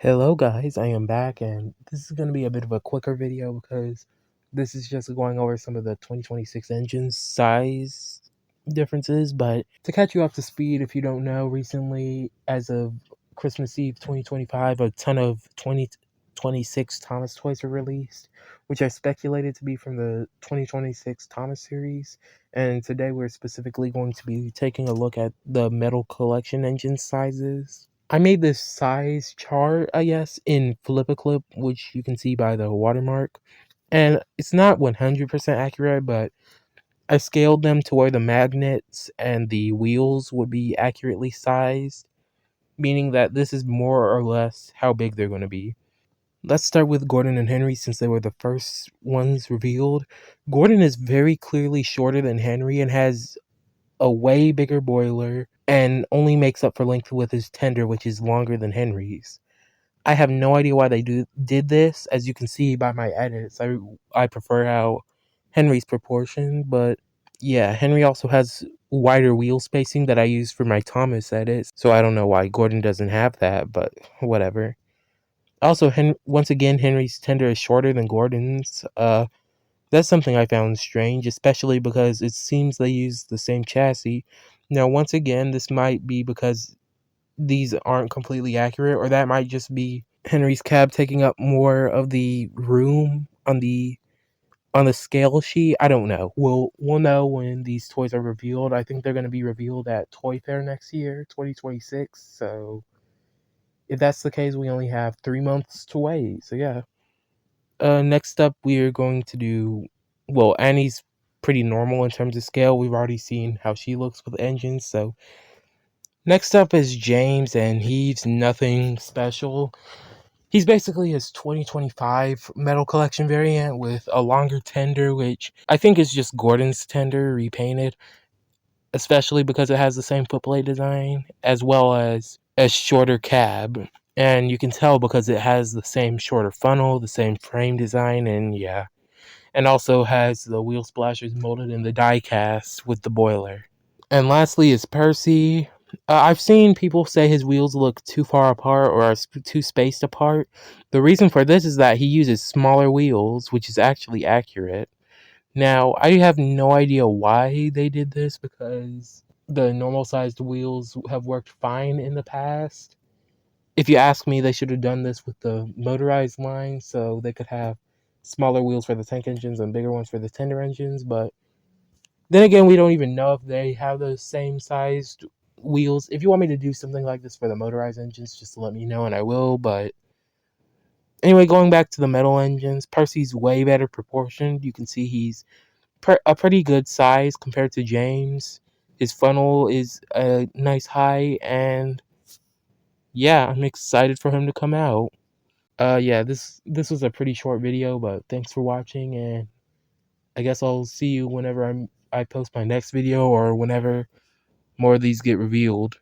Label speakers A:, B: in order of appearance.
A: Hello guys, I am back and this is going to be a bit of a quicker video because this is just going over some of the 2026 engine size differences, but to catch you up to speed, if you don't know, recently as of Christmas Eve 2025, a ton of 2026 Thomas toys were released, which are speculated to be from the 2026 Thomas series, and today we're specifically going to be taking a look at the metal collection engine sizes. I made this size chart, I guess, in Flip-A-Clip, which you can see by the watermark. And it's not 100% accurate, but I scaled them to where the magnets and the wheels would be accurately sized, meaning that this is more or less how big they're going to be. Let's start with Gordon and Henry since they were the first ones revealed. Gordon is very clearly shorter than Henry and has a way bigger boiler and only makes up for length with his tender, which is longer than Henry's. I have no idea why they did this. As you can see by my edits, I prefer how Henry's proportioned, but yeah, Henry also has wider wheel spacing that I use for my Thomas edits, so I don't know why Gordon doesn't have that, but whatever. Also, once again, Henry's tender is shorter than Gordon's. That's something I found strange, especially because it seems they use the same chassis. Now, once again, this might be because these aren't completely accurate, or that might just be Henry's cab taking up more of the room on the scale sheet. I don't know. We'll know when these toys are revealed. I think they're going to be revealed at Toy Fair next year, 2026. So if that's the case, we only have 3 months to wait. So yeah. Next up, we are going to do, well, Annie's pretty normal in terms of scale. We've already seen how she looks with engines. So next up is James, and he's nothing special. He's basically his 2025 metal collection variant with a longer tender, which I think is just Gordon's tender repainted, especially because it has the same footplate design as well as a shorter cab. And you can tell because it has the same shorter funnel, the same frame design, and yeah. And also has the wheel splashers molded in the diecast with the boiler. And lastly is Percy. I've seen people say his wheels look too far apart or are too spaced apart. The reason for this is that he uses smaller wheels, which is actually accurate. Now, I have no idea why they did this because the normal sized wheels have worked fine in the past. If you ask me, they should have done this with the motorized line so they could have smaller wheels for the tank engines and bigger ones for the tender engines, but then again, we don't even know if they have the same sized wheels. If you want me to do something like this for the motorized engines, just let me know and I will. But anyway, going back to the metal engines, Percy's way better proportioned. You can see he's a pretty good size compared to James. His funnel is a nice height, and yeah, I'm excited for him to come out. Yeah, this was a pretty short video, but thanks for watching, and I guess I'll see you whenever I post my next video or whenever more of these get revealed.